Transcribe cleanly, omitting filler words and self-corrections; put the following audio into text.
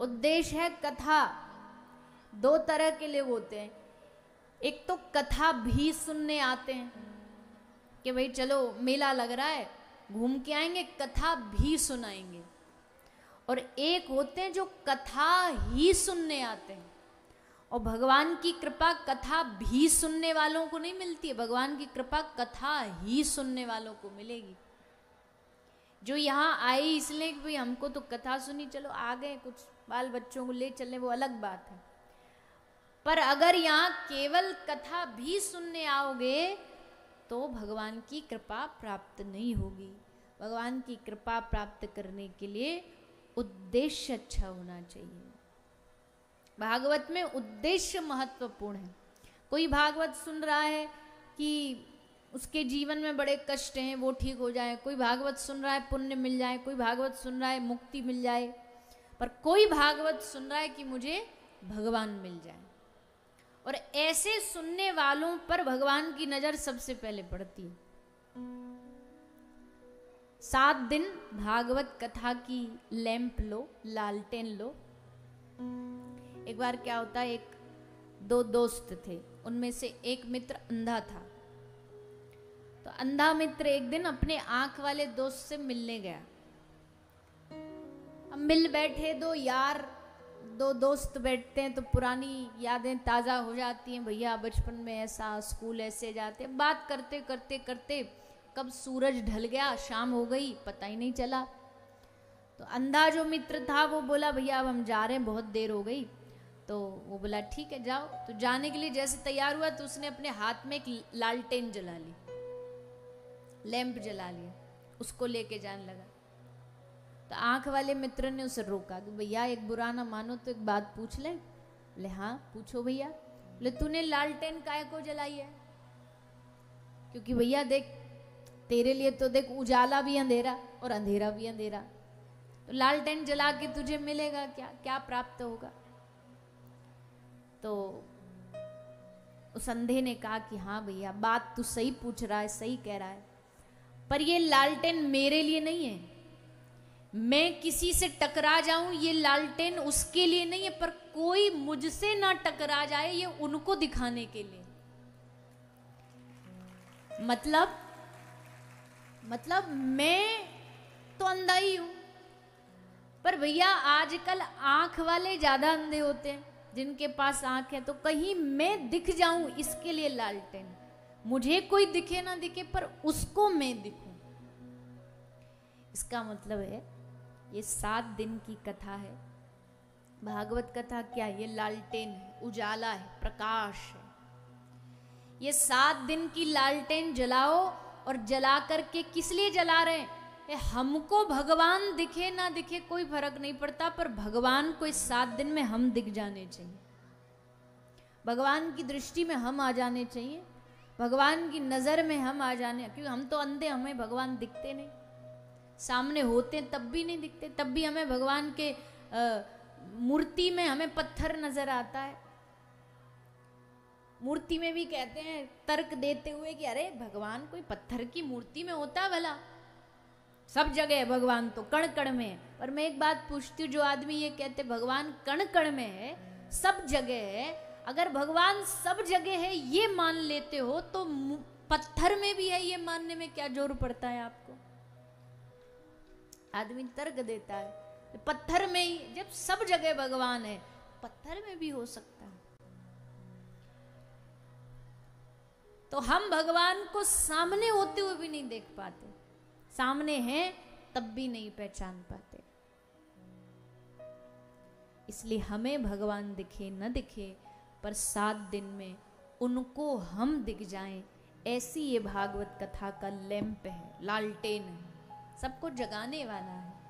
उद्देश्य है कथा। दो तरह के लोग होते हैं, एक तो कथा भी सुनने आते हैं कि भाई चलो मेला लग रहा है घूम के आएंगे, कथा भी सुनाएंगे। और एक होते हैं जो कथा ही सुनने आते हैं। और भगवान की कृपा कथा भी सुनने वालों को नहीं मिलती है, भगवान की कृपा कथा ही सुनने वालों को मिलेगी। जो यहाँ आए इसलिए कि भाई हमको तो कथा सुनी, चलो आ गए, कुछ बाल बच्चों को ले चलने, वो अलग बात है। पर अगर यहाँ केवल कथा भी सुनने आओगे तो भगवान की कृपा प्राप्त नहीं होगी। भगवान की कृपा प्राप्त करने के लिए उद्देश्य अच्छा होना चाहिए। भागवत में उद्देश्य महत्वपूर्ण है। कोई भागवत सुन रहा है कि उसके जीवन में बड़े कष्ट हैं वो ठीक हो जाए, कोई भागवत सुन रहा है पुण्य मिल जाए, कोई भागवत सुन रहा है मुक्ति मिल जाए, पर कोई भागवत सुन रहा है कि मुझे भगवान मिल जाए। और ऐसे सुनने वालों पर भगवान की नजर सबसे पहले पड़ती है। 7 दिन भागवत कथा की लैंप लो, लालटेन लो। एक बार क्या होता है, एक दो दोस्त थे, उनमें से एक मित्र अंधा था। तो अंधा मित्र एक दिन अपने आंख वाले दोस्त से मिलने गया। अब मिल बैठे दो यार, दो दोस्त बैठते हैं तो पुरानी यादें ताज़ा हो जाती हैं। भैया बचपन में ऐसा, स्कूल ऐसे जाते, बात करते करते करते कब सूरज ढल गया, शाम हो गई, पता ही नहीं चला। तो अंधा जो मित्र था वो बोला भैया अब हम जा रहे हैं, बहुत देर हो गई। तो वो बोला ठीक है जाओ। तो जाने के लिए जैसे तैयार हुआ तो उसने अपने हाथ में एक लालटेन जला ली, लैंप जला लिया, उसको लेके जाने लगा। तो आंख वाले मित्र ने उसे रोका कि भैया एक बुरा ना मानो तो एक बात पूछ ले। बोले हाँ पूछो भैया। बोले तूने लालटेन काहे को जलाई है? क्योंकि भैया देख तेरे लिए तो देख उजाला भी अंधेरा और अंधेरा भी अंधेरा, तो लालटेन जला के तुझे मिलेगा क्या, क्या प्राप्त होगा? तो उस अंधे ने कहा कि हाँ भैया बात तू सही पूछ रहा है, सही कह रहा है, पर ये लालटेन मेरे लिए नहीं है। मैं किसी से टकरा जाऊं ये लालटेन उसके लिए नहीं है, पर कोई मुझसे ना टकरा जाए ये उनको दिखाने के लिए। मतलब मैं तो अंधा ही हूं, पर भैया आजकल आंख वाले ज्यादा अंधे होते हैं, जिनके पास आंख है, तो कहीं मैं दिख जाऊं इसके लिए लालटेन। मुझे कोई दिखे ना दिखे पर उसको मैं दिखूं। इसका मतलब है ये 7 दिन की कथा है। भागवत कथा क्या है? ये लालटेन है, उजाला है, प्रकाश है। ये 7 दिन की लालटेन जलाओ, और जला करके किस लिए जला रहे हैं? हमको भगवान दिखे ना दिखे कोई फर्क नहीं पड़ता, पर भगवान को इस 7 दिन में हम दिख जाने चाहिए, भगवान की दृष्टि में हम आ जाने चाहिए, भगवान की नजर में हम आ जाने। क्योंकि हम तो अंधे, हमें भगवान दिखते नहीं, सामने होते तब भी नहीं दिखते, तब भी हमें भगवान के मूर्ति में हमें पत्थर नजर आता है। मूर्ति में भी कहते हैं तर्क देते हुए कि अरे भगवान कोई पत्थर की मूर्ति में होता भला? सब जगह है भगवान, तो कण कण में है। पर मैं एक बात पूछती हूँ, जो आदमी ये कहते भगवान कण कण में है, सब जगह है, अगर भगवान सब जगह है ये मान लेते हो तो पत्थर में भी है ये मानने में क्या जोर पड़ता है आपको? आदमी तर्क देता है पत्थर में ही, जब सब जगह भगवान है पत्थर में भी हो सकता है। तो हम भगवान को सामने होते हुए भी नहीं देख पाते, सामने हैं तब भी नहीं पहचान पाते। इसलिए हमें भगवान दिखे न दिखे, पर 7 दिन में उनको हम दिख जाएं, ऐसी ये भागवत कथा का लैंप है, लालटेन है, सबको जगाने वाला है।